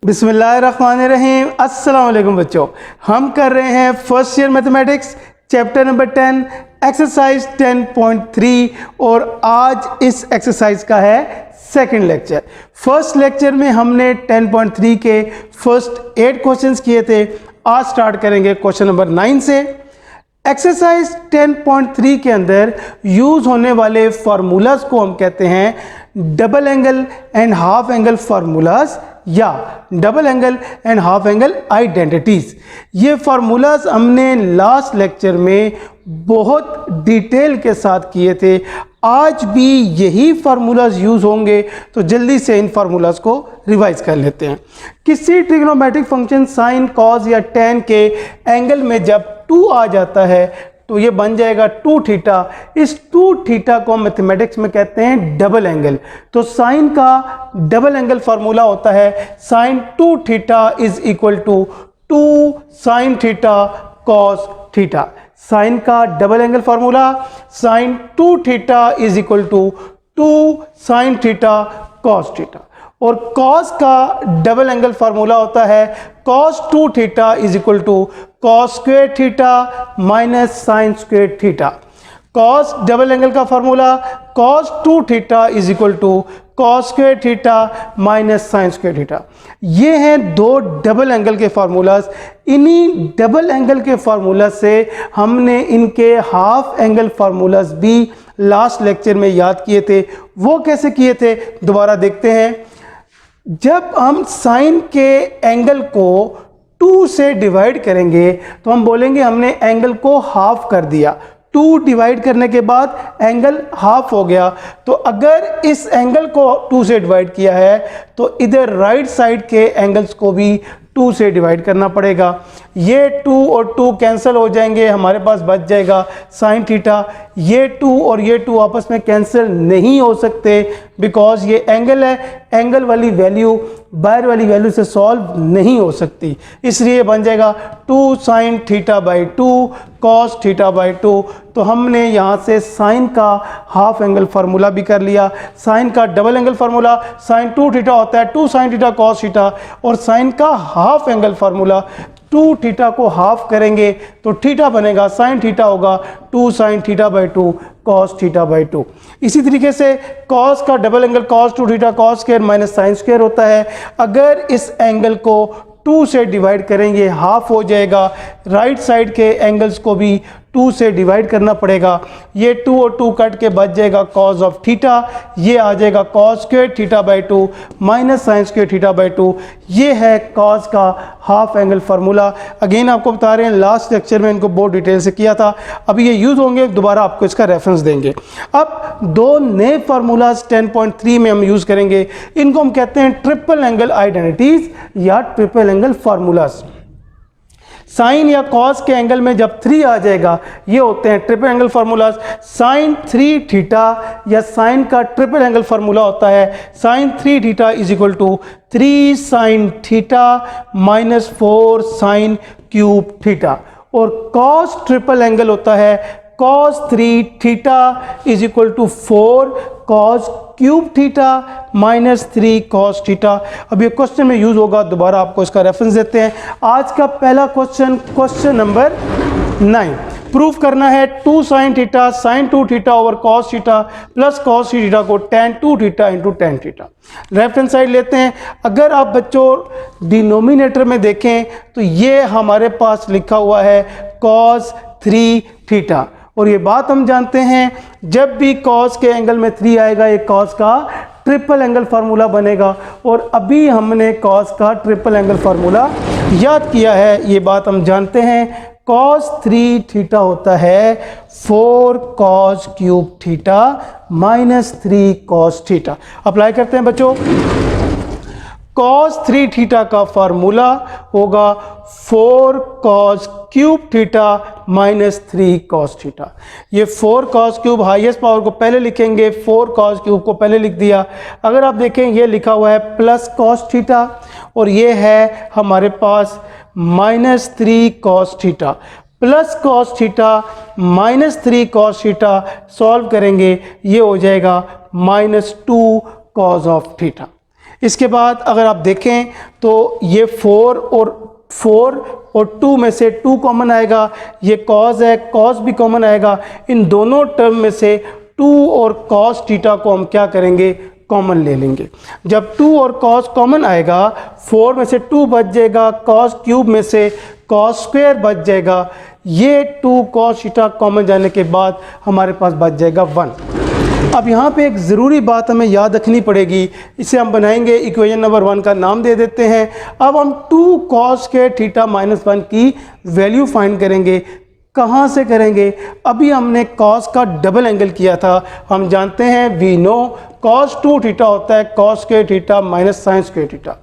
बिस्मिल्लाहिर्रहमानिर्रहीम। अस्सलाम वालेकुम बच्चों, हम कर रहे हैं first year mathematics chapter number 10 exercise 10.3 और आज इस एक्सरसाइज का है सेकंड लेक्चर। फर्स्ट लेक्चर में हमने 10.3 के फर्स्ट 8 क्वेश्चंस किए थे। आज स्टार्ट करेंगे क्वेश्चन नंबर 9 से। एक्सरसाइज 10.3 के अंदर यूज होने वाले फार्मूलाज को हम कहते हैं double angle and half angle formulas या double angle and half angle identities. ये फार्मूलाज हमने लास्ट लेक्चर में बहुत डिटेल के साथ किए थे। आज भी यही फार्मूलाज यूज होंगे, तो जल्दी से इन फार्मूलाज को रिवाइज कर लेते हैं। किसी ट्रिग्नोमेट्रिक फंक्शन साइन, कॉस या टैन के एंगल में जब 2 आ जाता है तो ये बन जाएगा 2 थीटा। इस 2 थीटा को मैथमेटिक्स में कहते हैं डबल एंगल। तो साइन का डबल एंगल फार्मूला होता है sine 2 theta is equal to 2 sine theta cos theta. Sine का double angle formula sine 2 theta is equal to 2 sine theta cos theta. और कॉस का डबल एंगल फार्मूला होता है cos 2 theta is equal to cos square theta minus sine square theta. Cos double angle का formula cos 2 theta is equal to cos square theta minus sine square theta. ये हैं दो double angle के formulas. इन्हीं double angle के formula से हमने इनके हाफ एंगल फार्मूलाज भी लास्ट लेक्चर में याद किए थे। वो कैसे किए थे दोबारा देखते हैं। जब हम साइन के एंगल को 2 से डिवाइड करेंगे तो हम बोलेंगे हमने एंगल को हाफ कर दिया। 2 डिवाइड करने के बाद एंगल हाफ हो गया। तो अगर इस एंगल को 2 से डिवाइड किया है तो इधर राइट साइड के एंगल्स को भी 2 से डिवाइड करना पड़ेगा। ये 2 और 2 कैंसिल हो जाएंगे, हमारे पास बच जाएगा साइन थीटा। ये 2 और ये 2 आपस में कैंसिल नहीं हो सकते बिकॉज ये एंगल है। एंगल वाली वैल्यू बाहर वाली वैल्यू से सॉल्व नहीं हो सकती, इसलिए बन जाएगा 2 sine theta by 2 cos theta by 2। तो हमने यहाँ से साइन का हाफ एंगल फार्मूला भी कर लिया। साइन का double angle formula sine 2 theta होता है 2 साइन थीटा कॉस थीटा, और साइन का हाफ एंगल फार्मूला 2 थीटा को हाफ करेंगे तो थीटा बनेगा साइन थीटा होगा 2 sine theta by 2 cos theta by 2। इसी तरीके से कॉस का double angle cos 2 theta cos square minus sine square होता है। अगर इस एंगल को 2 से डिवाइड करेंगे हाफ हो जाएगा। राइट साइड के एंगल्स को भी 2 से डिवाइड करना पड़ेगा। ये 2 और 2 कट के बच जाएगा कॉस ऑफ थीटा। ये आ जाएगा cos square theta by 2 minus sine square theta by 2। ये है कॉस का हाफ एंगल फार्मूला। अगेन आपको बता रहे हैं लास्ट लेक्चर में इनको बहुत डिटेल से किया था। अभी ये यूज़ होंगे, दोबारा आपको इसका रेफरेंस देंगे। अब 2 नए फार्मूलाज 10.3 में हम यूज़ करेंगे। इनको हम कहते हैं ट्रिपल एंगल आइडेंटिटीज या ट्रिपल एंगल फार्मूलाज। साइन या कॉस के एंगल में जब 3 आ जाएगा ये होते हैं triple angle formulas. Sine 3 theta या साइन का ट्रिपल एंगल फार्मूला होता है sine 3 theta is equal to 3 sine theta minus 4 sine cube theta. और कॉस ट्रिपल एंगल होता है cos 3 theta is equal to 4 cos cube theta minus 3 cos theta. अब ये question में यूज होगा, दोबारा आपको इसका रेफरेंस देते हैं। आज का पहला क्वेश्चन, क्वेश्चन नंबर 9। प्रूफ करना है 2 sine theta sine 2 theta over cos theta plus cos theta को tan 2 theta into tan theta. Left side लेते हैं। अगर आप बच्चों डिनोमिनेटर में देखें तो ये हमारे पास लिखा हुआ है cos 3 थीटा, और ये बात हम जानते हैं जब भी cos के एंगल में 3 आएगा ये cos का ट्रिपल एंगल फार्मूला बनेगा। और अभी हमने cos का ट्रिपल एंगल फार्मूला याद किया है, ये बात हम जानते हैं। cos 3 थीटा होता है 4 cos cube theta minus 3 cos theta. Apply करते हैं बच्चों। cos 3 थीटा का फार्मूला होगा 4 cos cube theta minus 3 cos theta. ये 4 cos क्यूब हाईएस्ट पावर को पहले लिखेंगे, 4 cos क्यूब को पहले लिख दिया। अगर आप देखें ये लिखा हुआ है प्लस cos थीटा और ये है हमारे पास minus 3 cos theta. Plus cos theta minus 3 cos theta solve करेंगे, ये हो जाएगा माइनस 2 cos ऑफ थीटा। इसके बाद अगर आप देखें तो ये 4 और 2 में से 2 कॉमन आएगा, ये कॉस है, कॉस भी कॉमन आएगा। इन दोनों टर्म में से 2 और कॉस थीटा को हम क्या करेंगे, कॉमन ले लेंगे। जब 2 और कॉस कॉमन आएगा, 4 में से 2 बच जाएगा, कॉस क्यूब में से कॉस स्क्वायर बच जाएगा। ये 2 कॉस थीटा कॉमन जाने के बाद हमारे पास बच जाएगा 1। अब यहाँ पे एक ज़रूरी बात हमें याद रखनी पड़ेगी, इसे हम बनाएंगे इक्वेशन नंबर 1 का नाम दे देते हैं। अब हम 2 कॉस स्क्वायर थीटा माइनस 1 की वैल्यू फाइंड करेंगे। कहाँ से करेंगे, अभी हमने कॉस का डबल एंगल किया था, हम जानते हैं वी नो कॉस 2 थीटा होता है cos square theta minus sine square theta.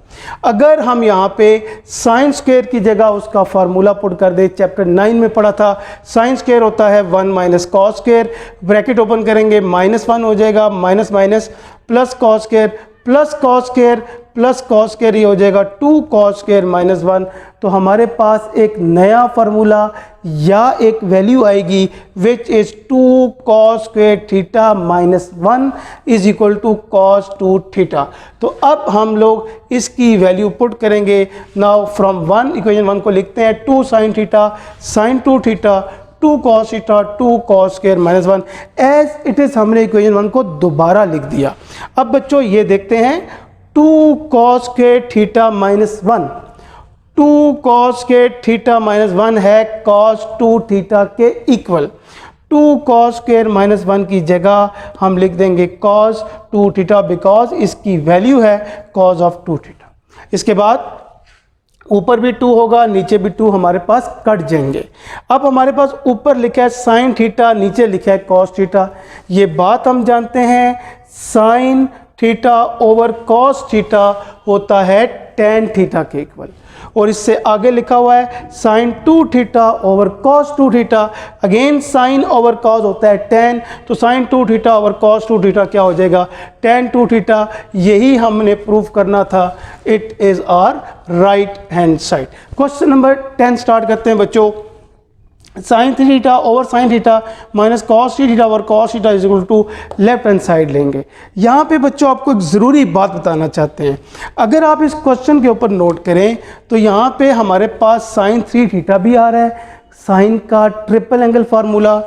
अगर हम यहाँ पे साइन स्क्वायर की जगह उसका फार्मूला पुट कर दे, चैप्टर 9 में पढ़ा था, साइन स्क्वायर होता है 1 minus cos square, bracket open करेंगे -1 हो जाएगा, minus minus plus cos square plus cos square plus cos square, ये हो जाएगा 2 कॉस स्क्वायर माइनस 1। तो हमारे पास एक नया फार्मूला या एक वैल्यू आएगी which is 2 cos square theta minus 1 is equal to cos 2 theta. तो अब हम लोग इसकी वैल्यू पुट करेंगे। नाउ फ्रॉम 1 इक्वेशन 1 को लिखते हैं 2 sine theta sine 2 theta 2 cos theta 2 cos square minus 1 as it is. हमने इक्वेशन 1 को दोबारा लिख दिया। अब बच्चों ये देखते हैं 2 cos square theta minus 1, 2 cos square theta minus 1 है कॉस 2 थीटा के इक्वल। 2 कॉस स्क्वायर माइनस 1 की जगह हम लिख देंगे कॉस 2 थीटा बिकॉज इसकी वैल्यू है कॉस ऑफ 2 थीटा। इसके बाद ऊपर भी 2 होगा, नीचे भी 2 हमारे पास कट जाएंगे। अब हमारे पास ऊपर लिखा है साइन थीटा, नीचे लिखा है कॉस थीटा। ये बात हम जानते हैं, sign theta over cos theta होता है टेन थीटा के इक्वल। और इससे आगे लिखा हुआ है sine 2 theta over cos 2 theta. Again sine over cos होता है टेन, तो sine 2 theta over cos 2 theta क्या हो जाएगा, टेन 2 थीटा। यही हमने प्रूफ करना था। It is our right hand side. Question number 10 start करते हैं बच्चों। Sine theta over sine theta minus cos theta over cos theta is equal to left hand side लेंगे। यहाँ पे बच्चों आपको एक ज़रूरी बात बताना चाहते हैं। अगर आप इस क्वेश्चन के ऊपर नोट करें तो यहाँ पे हमारे पास साइन 3 थीटा भी आ रहा है, साइन का triple angle formula,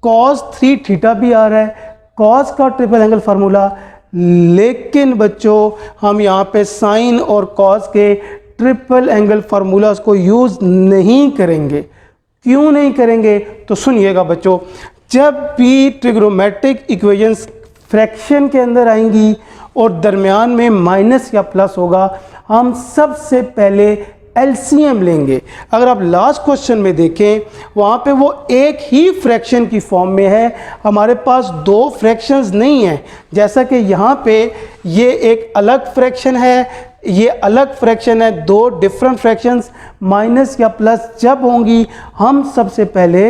cos 3 theta भी आ रहा है, कॉस का ट्रिपल एंगल फार्मूला। लेकिन बच्चों हम यहाँ पे साइन और कॉस के ट्रिपल एंगल फार्मूलाज को यूज़ नहीं करेंगे। क्यों नहीं करेंगे, तो सुनिएगा बच्चों। जब भी ट्रिग्नोमेट्रिक इक्वेशंस फ्रैक्शन के अंदर आएंगी और दरमियान में माइनस या प्लस होगा, हम सबसे पहले एलसीएम लेंगे। अगर आप लास्ट क्वेश्चन में देखें वहाँ पे वो एक ही फ्रैक्शन की फॉर्म में है, हमारे पास 2 फ्रैक्शंस नहीं हैं। जैसा कि यहाँ पे ये एक अलग फ्रैक्शन है, ये अलग फ्रैक्शन है, 2 डिफरेंट फ्रैक्शंस। माइनस या प्लस जब होंगी हम सबसे पहले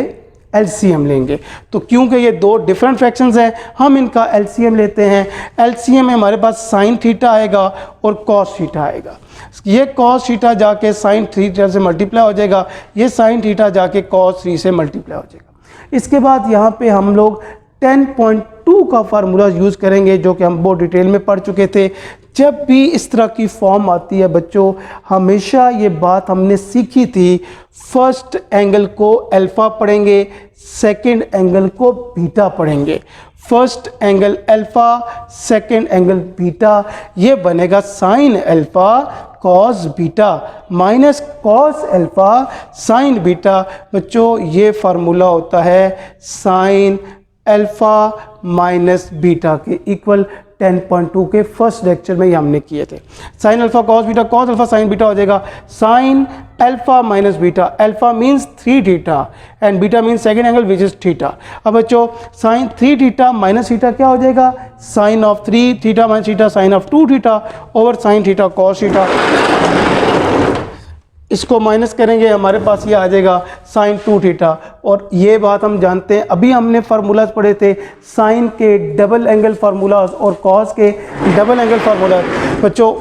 एलसीएम लेंगे। तो क्योंकि ये 2 डिफरेंट फ्रैक्शंस हैं हम इनका एलसीएम लेते हैं। एलसीएम में हमारे पास साइन थीटा आएगा और कॉस थीटा आएगा। ये कॉस थीटा जाके साइन 3 थीटा से मल्टीप्लाई हो जाएगा, ये साइन थीटा जाके कॉस 3 से मल्टीप्लाई हो जाएगा। इसके बाद यहाँ पे हम लोग 10.2 का फार्मूला यूज़ करेंगे जो कि हम बहुत डिटेल में पढ़ चुके थे। जब भी इस तरह की फॉर्म आती है बच्चों, हमेशा ये बात हमने सीखी थी, फर्स्ट एंगल को अल्फ़ा पढ़ेंगे, सेकंड एंगल को बीटा पढ़ेंगे। First angle alpha, second angle beta, ये बनेगा sine alpha cos beta minus cos alpha sine beta. बच्चों ये फार्मूला होता है साइन अल्फ़ा माइनस बीटा के इक्वल। 10.2 के फर्स्ट लेक्चर में ये हमने किए थे। Sine alpha cos beta, cos alpha sine beta हो जाएगा sine alpha minus beta. Alpha means 3 theta and beta means second angle which is theta. अब बच्चों साइन 3 थीटा माइनस थीटा क्या हो जाएगा, sine of 3 theta minus theta sine of 2 theta over sine theta cos theta. इसको minus करेंगे हमारे पास ये आ जाएगा साइन 2 थीटा। और ये बात हम जानते हैं, अभी हमने फार्मूलाज पढ़े थे साइन के डबल एंगल फार्मूलाज और कॉस के डबल एंगल फार्मूलाज। बच्चों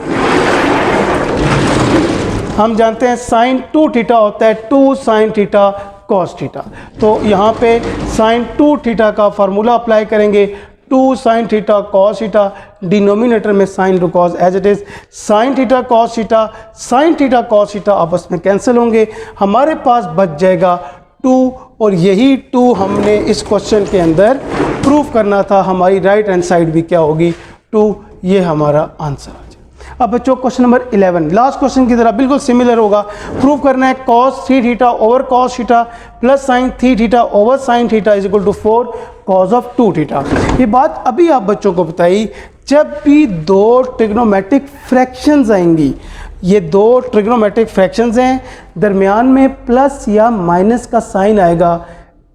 हम जानते हैं साइन 2 थीटा होता है 2 साइन थीटा कॉस थीटा। तो यहाँ पे साइन 2 थीटा का फार्मूला अप्लाई करेंगे, 2 sine theta cos theta, denominator में sine to cos as it is, sine theta cos theta, sine theta cos theta आपस में कैंसिल होंगे, हमारे पास बच जाएगा 2 और यही 2 हमने इस क्वेश्चन के अंदर प्रूफ करना था। हमारी राइट हैंड साइड भी क्या होगी 2, ये हमारा आंसर आ जाए। अब बच्चों क्वेश्चन नंबर 11 लास्ट क्वेश्चन की तरह बिल्कुल सिमिलर होगा। प्रूव करना है cos 3 theta over cos theta plus sine 3 theta over sine theta is equal to 4 cos of 2 theta. ये बात अभी आप बच्चों को बताई, जब भी दो ट्रिग्नोमेट्रिक फ्रैक्शंस आएंगी, ये दो ट्रिग्नोमेट्रिक फ्रैक्शंस हैं, दरमियान में प्लस या माइनस का साइन आएगा,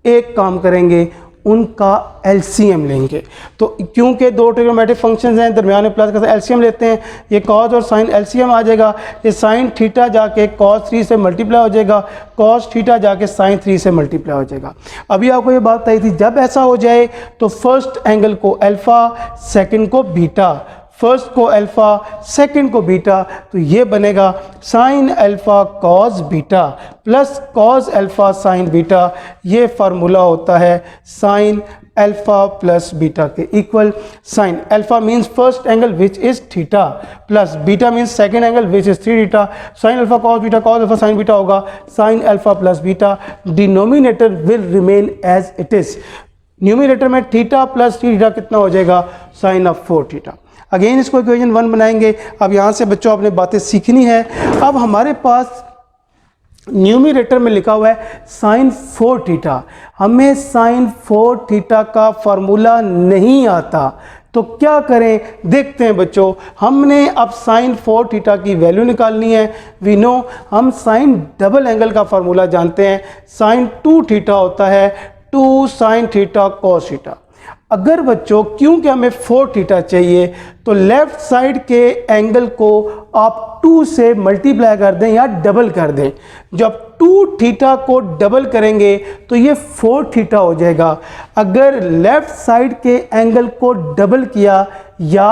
एक काम करेंगे उनका एलसीएम लेंगे। तो क्योंकि दो ट्रिग्नोमेट्रिक फंक्शंस हैं, दरमियान में प्लस का एलसीएम लेते हैं, ये कॉस और साइन एलसीएम आ जाएगा, ये साइन थीटा जाके cos 3 से मल्टीप्लाई हो जाएगा, cos थीटा जाके साइन 3 से मल्टीप्लाई हो जाएगा। अभी आपको ये बात बताई थी, जब ऐसा हो जाए तो फर्स्ट एंगल को अल्फा, सेकंड को बीटा, फर्स्ट को अल्फा सेकंड को बीटा, तो ये बनेगा sine alpha cos beta plus cos alpha sine beta. ये फार्मूला होता है साइन अल्फा प्लस बीटा के equal. Sine alpha means first angle which is theta plus beta means second angle which is 3 theta. Sine alpha cos beta, cos alpha sine beta होगा sine alpha plus beta. Denominator will remain as it is. Numerator में theta plus 3 theta कितना हो जाएगा, sine of 4 theta. Again इसको equation 1 बनाएंगे। अब यहाँ से बच्चों आपने बातें सीखनी है। अब हमारे पास न्यूमिनेटर में लिखा हुआ है साइन 4 थीटा, हमें साइन 4 थीटा का फार्मूला नहीं आता, तो क्या करें देखते हैं बच्चों। हमने अब साइन 4 थीटा की वैल्यू निकालनी है। वी नो हम साइन डबल एंगल का फार्मूला जानते हैं, साइन 2 थीटा होता है 2 साइन थीटा कॉस थीटा। अगर बच्चों क्योंकि हमें 4 थीटा चाहिए तो लेफ्ट साइड के एंगल को आप 2 से मल्टीप्लाई कर दें या डबल कर दें। जब 2 थीटा को डबल करेंगे तो ये 4 थीटा हो जाएगा। अगर लेफ्ट साइड के एंगल को डबल किया या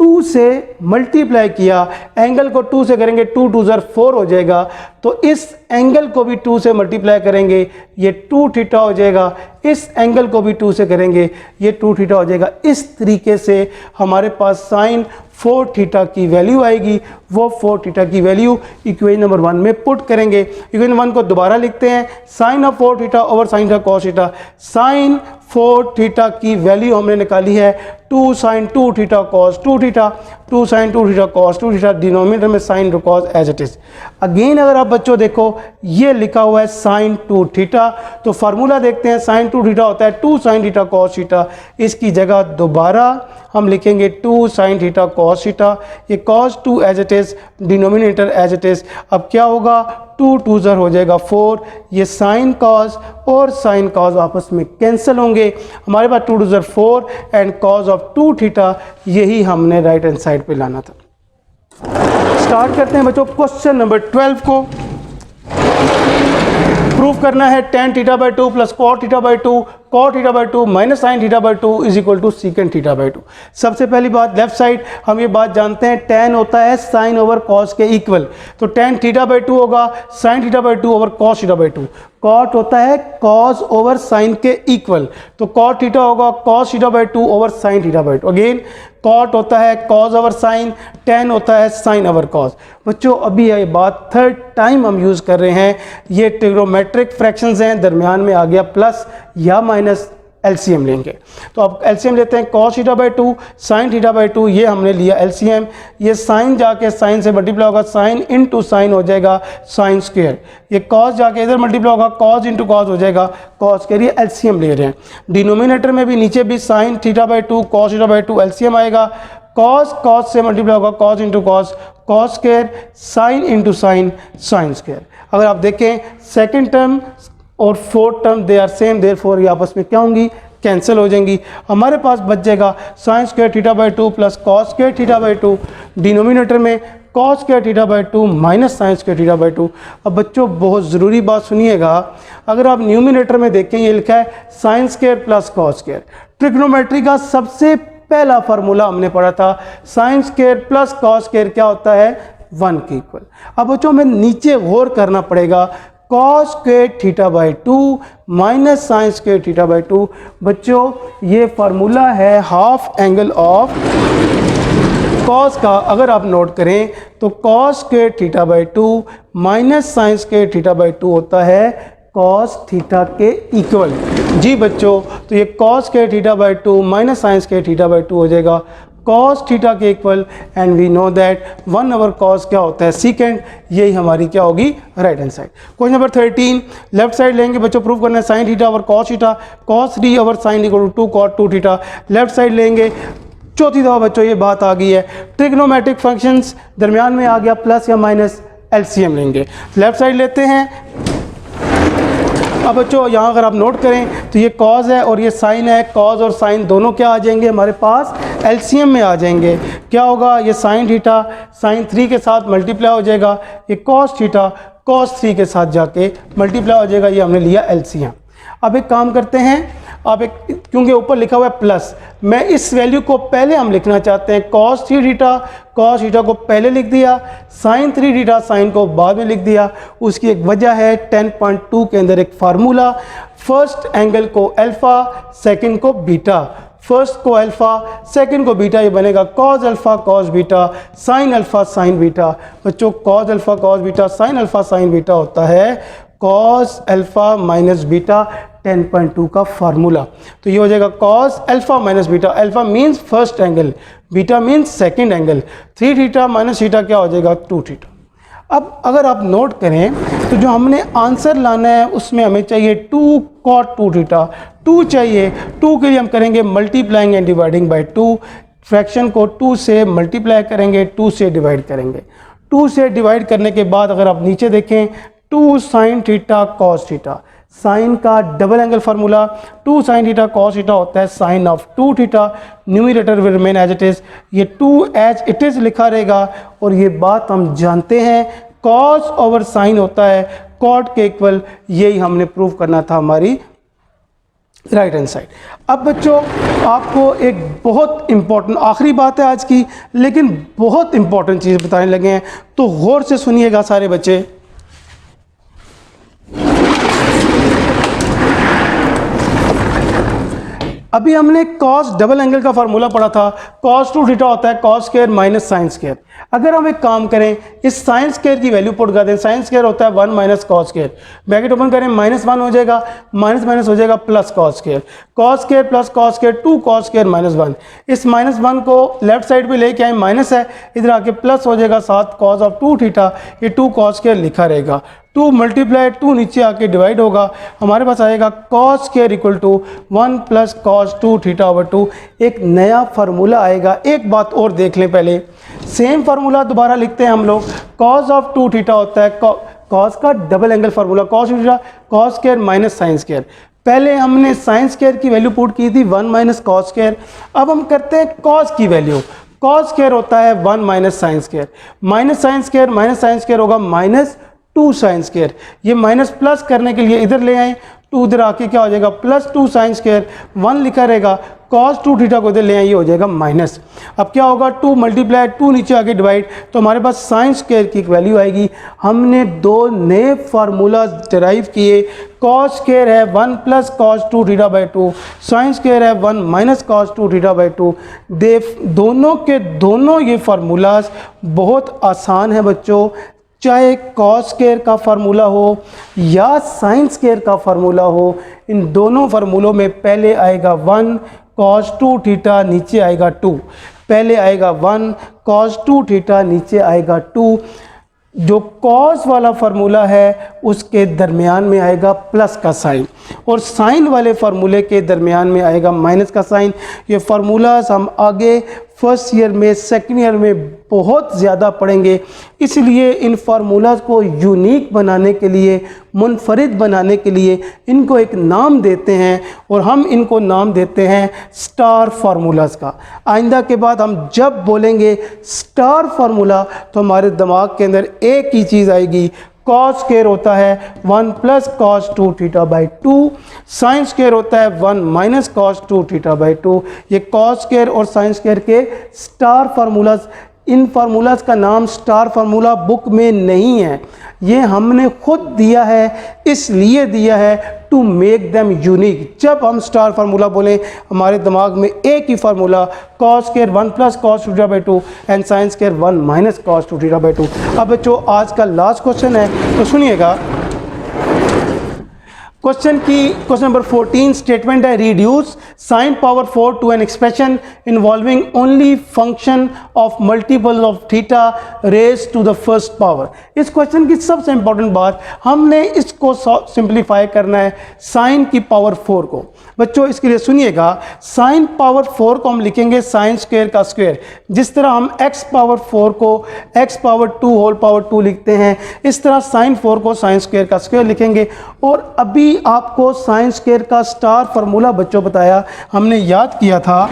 2 से मल्टीप्लाई किया, एंगल को 2 से करेंगे 2 2 4 हो जाएगा, तो इस एंगल को भी 2 से मल्टीप्लाई करेंगे ये 2 थीटा हो जाएगा, इस एंगल को भी 2 से करेंगे ये 2 थीटा हो जाएगा। इस तरीके से हमारे पास साइन 4 थीटा की वैल्यू आएगी। वो 4 थीटा की वैल्यू इक्वेशन नंबर 1 में पुट करेंगे। इक्वेशन 1 को दोबारा लिखते हैं, sine of 4 theta over sine theta cos theta. Sine 4 theta की वैल्यू हमने निकाली है 2 sine 2 theta cos 2 theta, 2 sine 2 theta cos 2 theta, denominator में sine to cos as it is. Again अगर आप बच्चों देखो ये लिखा हुआ है साइन 2 थीटा, तो फार्मूला देखते हैं, साइन 2 थीटा होता है 2 साइन थीटा कॉस थीटा। इसकी जगह दोबारा हम लिखेंगे 2 साइन थीटा कॉस थीटा, ये cos 2 as it is, denominator as it is. अब क्या होगा 2 2 हो जाएगा 4, ये साइन कॉस और साइन कॉस आपस में कैंसिल होंगे, हमारे पास 2 2 4 एंड कॉस ऑफ 2 थीटा, यही हमने राइट हैंड साइड पे लाना था। स्टार्ट करते हैं बच्चों क्वेश्चन नंबर 12 को। प्रूव करना है tan theta by 2 plus cot theta by 2 cot theta by 2 minus sine theta by 2 is equal to secant theta by 2। सबसे पहली बात लेफ्ट साइड हम ये बात जानते हैं tan होता है साइन ओवर cos के इक्वल, तो tan थीटा बाई 2 होगा sign theta by 2 over cos theta by 2। cot होता है cos ओवर साइन के इक्वल, तो cot थीटा होगा cos theta by 2 over sine theta by 2। Again cot होता है cos ओवर साइन, tan होता है साइन ओवर cos। बच्चों अभी ये बात थर्ड टाइम हम यूज़ कर रहे हैं, ये ट्रिग्नोमेट्रिक फ्रैक्शंस हैं, दरमियान में आ गया प्लस या माइनस, एलसीएम लेंगे। तो अब एलसीएम लेते हैं cos theta by 2 sine theta by 2, ये हमने लिया एलसीएम, ये साइन जाके साइन से मल्टीप्लाई होगा, साइन इंटू साइन हो जाएगा साइन स्क्वायर, ये cos जाके इधर मल्टीप्लाई होगा cos इंटू cos हो जाएगा cos स्क्वायर, ये एलसीएम ले रहे हैं। डिनोमिनेटर में भी नीचे भी sine theta by 2 cos theta by 2 LCM आएगा, cos से मल्टीप्लाई होगा cos into cos square, sine into sine sine square. अगर आप देखें सेकेंड टर्म और fourth term they are same, therefore ये आपस में क्या होंगी, कैंसिल हो जाएंगी। हमारे पास बच जाएगा sign square theta by 2 plus cos square theta by 2, denominator में cos square theta by 2 minus sine square theta by 2। अब बच्चों बहुत ज़रूरी बात सुनिएगा, अगर आप न्यूमिनेटर में देखें ये लिखा है sine square plus cos square. Trigonometry का सबसे पहला फार्मूला हमने पढ़ा था, sine square plus cos square क्या होता है 1 के इक्वल। अब बच्चों में नीचे गौर करना पड़ेगा, cos square theta by 2 minus sine square theta by 2। बच्चों ये फार्मूला है हाफ एंगल ऑफ कॉस का। अगर आप नोट करें तो cos square theta by 2 minus sine square theta by 2 होता है कॉस थीटा के इक्वल। जी बच्चों, तो ये cos square theta by 2 minus sine square theta by 2 हो जाएगा कॉस थीटा के equal. And we know that 1/cos cos क्या होता है सेकेंड। यही हमारी क्या होगी right hand side. Question number 13 left side लेंगे बच्चों, प्रूव करना है sign theta over cos theta, cos 3 over sine equal to 2 cot 2 theta. Left side लेंगे, चौथी दफ़ा बच्चों ये बात आ गई है ट्रिग्नोमेट्रिक फंक्शंस, दरमियान में आ गया प्लस या माइनस, एलसीएम लेंगे। लेफ्ट साइड लेते हैं। अब बच्चों यहाँ अगर आप नोट करें तो ये कॉज है और ये साइन है, कॉज और साइन दोनों क्या आ जाएंगे हमारे पास एलसीएम में आ जाएंगे। क्या होगा, ये साइन थीटा साइन 3 के साथ मल्टीप्लाई हो जाएगा, ये कॉस थीटा कॉस 3 के साथ जाके मल्टीप्लाई हो जाएगा। ये हमने लिया एलसीएम। अब एक काम करते हैं, आप एक क्योंकि ऊपर लिखा हुआ है प्लस, मैं इस वैल्यू को पहले हम लिखना चाहते हैं कॉस 3 थीटा को पहले लिख दिया, साइन 3 थीटा साइन को बाद में लिख दिया। उसकी एक वजह है 10.2 के अंदर एक फार्मूला, फर्स्ट एंगल को अल्फा सेकंड को बीटा, फर्स्ट को अल्फा सेकंड को बीटा, ये बनेगा cos alpha cos beta sine alpha sine beta. बच्चों cos alpha cos beta sine alpha sine beta होता है कॉस अल्फा माइनस बीटा 10.2 का फार्मूला। तो ये हो जाएगा cos alpha minus beta, alpha means first angle, beta means second angle, 3 theta minus theta क्या हो जाएगा 2 थीटा। अब अगर आप नोट करें तो जो हमने आंसर लाना है उसमें हमें चाहिए 2 कॉट 2 थीटा, 2 चाहिए। 2 के लिए हम करेंगे multiplying and dividing by 2, fraction को 2 से मल्टीप्लाई करेंगे, 2 से डिवाइड करेंगे। 2 से डिवाइड करने के बाद अगर आप नीचे देखें 2 sine theta cos theta, sine का double angle formula 2 sine theta cos theta होता है sine of 2 theta, numerator will remain as it is, ये 2 एज इट इज़ लिखा रहेगा। और ये बात हम जानते हैं कॉस ओवर साइन होता है कॉट के इक्वल, यही हमने प्रूव करना था हमारी राइट हैंड साइड। अब बच्चों आपको एक बहुत इंपॉर्टेंट आखिरी बात है आज की, लेकिन बहुत इंपॉर्टेंट चीज़ बताने लगे हैं, तो गौर से सुनिएगा सारे बच्चे। अभी हमने कॉस डबल एंगल का फार्मूला पढ़ा था, कॉस 2 थीटा होता है cos square minus sine square. अगर हम एक काम करें इस साइन स्क्वायर की वैल्यू पुट कर दें, साइन स्क्वायर होता है 1 minus cos square, bracket open करें -1 हो जाएगा, माइनस माइनस हो जाएगा plus cos square plus cos square 2 cos square -1। इस -1 को लेफ्ट साइड पे लेके आए, माइनस है इधर आके प्लस हो जाएगा, साथ कॉस ऑफ 2 थीटा, ये 2 कॉस स्क्वायर लिखा रहेगा, 2 मल्टीप्लाई 2 नीचे आके डिवाइड होगा, हमारे पास आएगा cos square equal to 1 plus cos 2 theta over 2। एक नया फार्मूला आएगा। एक बात और देख लें, पहले सेम फार्मूला दोबारा लिखते हैं हम लोग, कॉस ऑफ 2 थीटा होता है कॉस का double angle formula, cos theta cos square minus sine square. पहले हमने साइन स्क्वायर की वैल्यू पुट की थी 1 माइनस कॉस स्क्वायर, अब हम करते हैं कॉस की वैल्यू, कॉस स्क्वायर होता है 1 minus sine square, minus sine square होगा -2 साइन स्क्वायर। ये माइनस प्लस करने के लिए इधर ले आए, 2 इधर आके क्या हो जाएगा +2 साइन स्क्वायर, 1 लिखा रहेगा, कॉस 2 थीटा को इधर ले आए, ये हो जाएगा माइनस। अब क्या होगा 2 मल्टीप्लाई 2 नीचे आके डिवाइड, तो हमारे पास साइन स्क्वायर की एक वैल्यू आएगी। हमने 2 नए फार्मूला डिराइव किए, कॉस स्क्वायर है 1 plus cos 2 theta by 2, sine square है 1 माइनस कॉस 2 थीटा बाई 2। दोनों के दोनों ये फार्मूलाज बहुत आसान है बच्चों, चाहे कॉस स्क्वायर का फार्मूला हो या साइन स्क्वायर का फार्मूला हो, इन दोनों फार्मूलों में पहले आएगा 1 कॉस 2 थीटा, नीचे आएगा 2, पहले आएगा 1 कॉस 2 थीटा, नीचे आएगा 2। जो कॉस वाला फार्मूला है उसके दरमियान में आएगा प्लस का साइन, और साइन वाले फार्मूले के दरमियान में आएगा माइनस का साइन। ये फार्मूलाज हम आगे फर्स्ट ईयर में सेकंड ईयर में बहुत ज़्यादा पढ़ेंगे, इसलिए इन फार्मूलाज को यूनिक बनाने के लिए, मुनफरिद बनाने के लिए इनको एक नाम देते हैं, और हम इनको नाम देते हैं स्टार फार्मूलाज का। आइंदा के बाद हम जब बोलेंगे स्टार फार्मूला तो हमारे दिमाग के अंदर एक ही चीज़ आएगी, कॉस स्क्वायर होता है 1 plus cos 2 theta by 2, sine square होता है 1 माइनस कॉस 2 थीटा बाई 2। ये कॉस स्क्वायर और साइन स्क्वायर के स्टार फार्मूलाज इन फार्मूलाज का नाम स्टार फार्मूला बुक में नहीं है, ये हमने खुद दिया है, इसलिए दिया है टू मेक देम यूनिक। जब हम स्टार फार्मूला बोलें हमारे दिमाग में एक ही formula cos square 1 plus cos 2 theta by 2 and sine square 1 minus cos 2 theta by 2। अब बच्चों आज का लास्ट क्वेश्चन है तो सुनिएगा। क्वेश्चन नंबर 14 स्टेटमेंट है reduce sine power 4 to an expression involving only function of multiple of theta raise to the first power. इस question की सबसे इंपॉर्टेंट बात, हमने इसको सिंप्लीफाई करना है साइन की पावर 4 को। बच्चों इसके लिए सुनिएगा, साइन पावर 4 को हम लिखेंगे साइन स्क्वायर का स्क्वायर, जिस तरह हम x पावर 4 को x पावर 2 होल पावर 2 लिखते हैं, इस तरह साइन 4 को साइन स्क्वायर का स्क्वायर लिखेंगे। और अभी आपको साइन स्क्वायर का स्टार फार्मूला बच्चों बताया, हमने याद किया था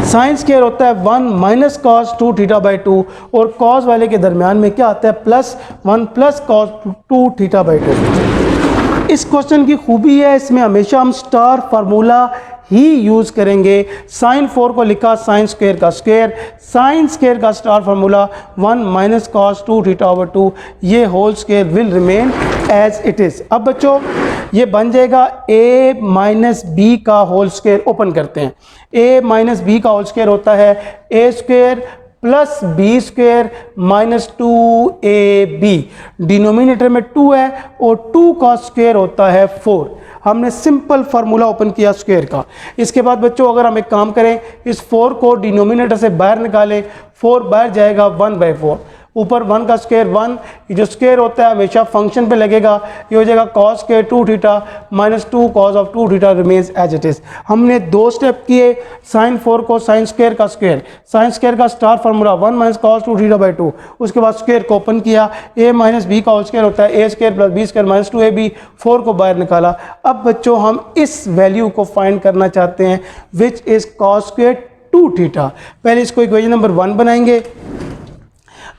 साइन स्क्वायर होता है 1 माइनस कॉस 2 थीटा बाई 2 और कॉस वाले के दरमियान में क्या आता है plus 1 plus cos 2 theta by 2। इस क्वेश्चन की खूबी है इसमें हमेशा हम स्टार फार्मूला ही यूज़ करेंगे। साइन 4 को लिखा साइन स्क्वायर का स्क्वायर, साइन स्क्वायर का star formula 1 minus cos 2 theta over 2, ये whole square will remain as it is. अब बच्चों ये बन जाएगा a माइनस बी का होल स्क्वायर। ओपन करते हैं, a माइनस बी का होल स्क्वायर होता है a square plus B square minus 2ab। Denominator में 2 है और 2 का स्क्वायर होता है 4। हमने सिंपल फार्मूला ओपन किया स्क्वायर का। इसके बाद बच्चों अगर हम एक काम करें, इस 4 को डिनोमिनेटर से बाहर निकालें, 4 बाहर जाएगा 1/4, ऊपर 1 का स्क्वायर 1, जो स्क्वायर होता है हमेशा फंक्शन पे लगेगा, ये हो जाएगा cos square 2 theta minus 2 cos of 2 theta remains as it is. हमने 2 स्टेप किए, साइन 4 को साइन स्क्वायर का स्क्वायर, साइन स्क्वायर का star formula 1 minus cos 2 theta by 2, उसके बाद स्क्वायर को ओपन किया, a माइनस बी का होल स्क्वायर होता है a square plus B square minus 2ab, 4 को बाहर निकाला। अब बच्चों हम इस वैल्यू को फाइंड करना चाहते हैं which is cos square 2 theta. पहले इसको इक्वेशन नंबर 1 बनाएंगे,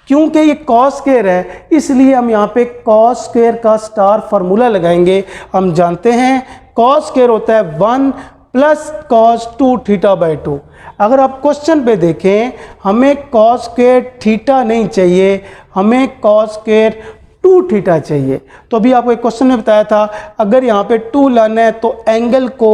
क्योंकि ये कॉस स्क्वायर है इसलिए हम यहाँ पे कॉस स्क्वायर का स्टार फार्मूला लगाएंगे। हम जानते हैं कॉस स्क्वायर होता है 1 प्लस कॉस 2 थीटा बाई 2। अगर आप क्वेश्चन पे देखें हमें कॉस स्क्वायर थीटा नहीं चाहिए, हमें कॉस स्क्वायर 2 थीटा चाहिए। तो अभी आपको एक क्वेश्चन में बताया था, अगर यहाँ पे 2 लाना है तो एंगल को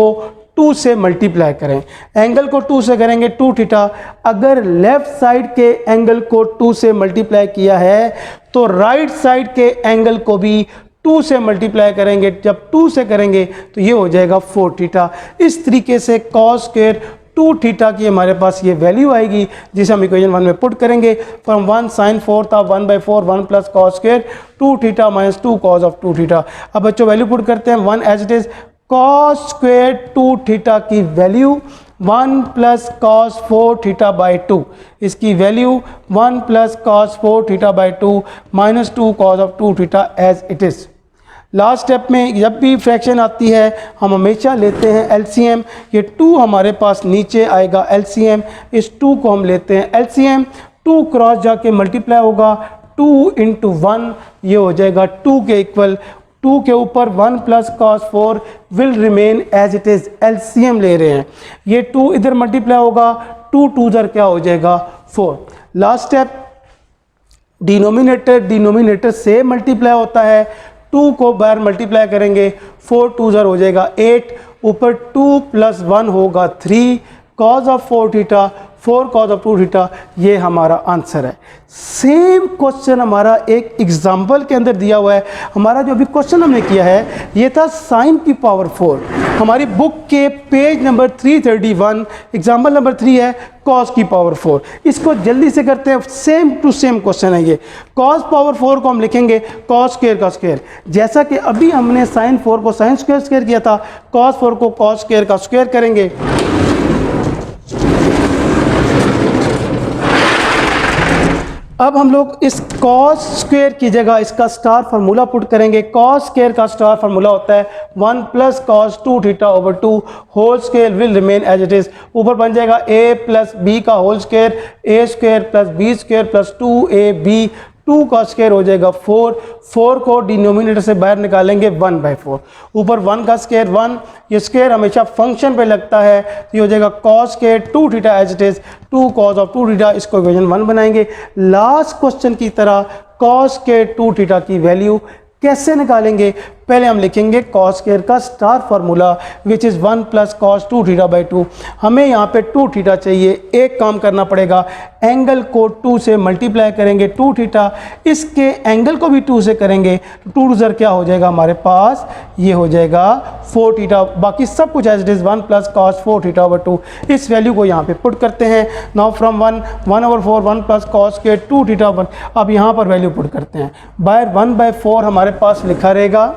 2 से मल्टीप्लाई करें, एंगल को 2 से करेंगे 2 थीटा। अगर लेफ्ट साइड के एंगल को 2 से मल्टीप्लाई किया है तो राइट साइड के एंगल को भी 2 से मल्टीप्लाई करेंगे, जब 2 से करेंगे तो ये हो जाएगा 4 थीटा। इस तरीके से कॉस स्क्वायर 2 थीटा की हमारे पास ये वैल्यू आएगी जिसे हम इक्वेशन 1 में पुट करेंगे। फ्रॉम 1 साइन 4 था 1/4 1 plus cos square 2 theta minus 2 cos of 2 theta. अब बच्चों वैल्यू पुट करते हैं 1 as it is, cos square 2 theta की value 1 plus cos 4 theta by 2, इसकी value 1 plus cos 4 theta by 2 minus 2 cos of 2 theta as it is. Last step में जब भी fraction आती है हम हमेशा लेते हैं एलसीएम। ये 2 हमारे पास नीचे आएगा एलसीएम, इस 2 को हम लेते हैं एलसीएम, 2 क्रॉस जाके मल्टीप्लाई होगा 2 इंटू 1, ये हो जाएगा 2 के इक्वल। 2 के ऊपर 1 plus cos 4 will remain as it is, LCM ले रहे हैं, ये 2 इधर मल्टीप्लाई होगा, 2 2 इधर क्या हो जाएगा 4। लास्ट स्टेप, डिनोमिनेटर से मल्टीप्लाई होता है, 2 को बाहर मल्टीप्लाई करेंगे, 4 2 इधर हो जाएगा 8, ऊपर 2 प्लस 1 होगा 3 cos of 4 theta 4 cos of 2 theta, ये हमारा आंसर है। सेम क्वेश्चन हमारा एक एग्जाम्पल के अंदर दिया हुआ है। हमारा जो अभी क्वेश्चन हमने किया है ये था साइन की पावर 4। हमारी बुक के पेज नंबर 331 एग्जाम्पल नंबर 3 है कॉस की पावर 4। इसको जल्दी से करते हैं, सेम टू सेम क्वेश्चन है ये। कॉस पावर 4 को हम लिखेंगे कॉस स्क्वायर का स्क्वायर, जैसा कि अभी हमने साइन 4 को साइन स्क्वायर किया था, कॉस 4 को कॉस स्क्वायर का स्क्वायर करेंगे। अब हम लोग इस कॉस स्क्वायर की जगह इसका स्टार फार्मूला पुट करेंगे। कॉस स्क्वायर का स्टार फार्मूला होता है 1 plus cos 2 theta over 2 whole square will remain as it is. ऊपर बन जाएगा a प्लस बी का whole square, a square plus B square plus 2ab 2 का स्क्वायर हो जाएगा 4, 4 को डिनोमिनेटर से बाहर निकालेंगे 1/4, ऊपर 1 का स्क्वायर 1, ये स्क्वायर हमेशा फंक्शन पे लगता है तो ये हो जाएगा cos square 2 theta as it is 2 cos of 2 theta, इसको इक्वेशन 1 बनाएंगे। लास्ट क्वेश्चन की तरह cos स्क्वायर 2 थीटा की वैल्यू कैसे निकालेंगे, पहले हम लिखेंगे cos स्क्वायर का star formula which is 1 plus cos 2 theta by 2। हमें यहाँ पे 2 थीटा चाहिए, एक काम करना पड़ेगा, एंगल को 2 से मल्टीप्लाई करेंगे 2 थीटा, इसके एंगल को भी 2 से करेंगे तो 2 2 क्या हो जाएगा हमारे पास, ये हो जाएगा 4 थीटा, बाकी सब कुछ as it is 1 plus cos 4 theta over 2। इस वैल्यू को यहाँ पे पुट करते हैं। Now from 1/4 1 plus cos square 2 theta 1, अब यहाँ पर वैल्यू पुट करते हैं। बाहर 1/4 हमारे पास लिखा रहेगा,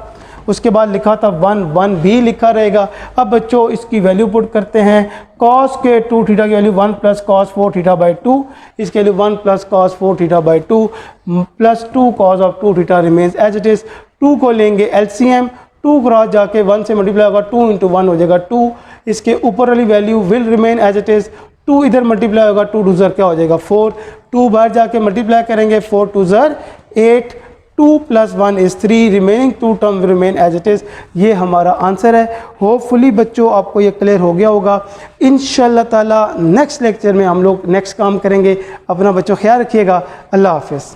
उसके बाद लिखा था 1 भी लिखा रहेगा। अब बच्चों इसकी वैल्यू पुट करते हैं, cos स्क्वायर 2 थीटा की value 1 plus cos 4 theta by 2, इसके value 1 plus cos 4 theta by 2 plus 2 cos of 2 theta remains as it is. 2 को लेंगे एलसीएम, 2 क्रॉस जाके 1 से मल्टीप्लाई होगा, 2 इंटू 1 हो जाएगा 2, इसके ऊपर वाली value will remain as it is. 2 इधर मल्टीप्लाई होगा, 2 2 क्या हो जाएगा 4, 2 बाहर जाके मल्टीप्लाई करेंगे, 4 2 8, 2 + 1 is 3, remaining 2 term remain as it is. ये हमारा आंसर है। होपफुली बच्चों आपको ये क्लियर हो गया होगा। इंशाल्लाह ताला नेक्स्ट लेक्चर में हम लोग नेक्स्ट काम करेंगे। अपना बच्चों ख्याल रखिएगा। अल्लाह हाफिज़।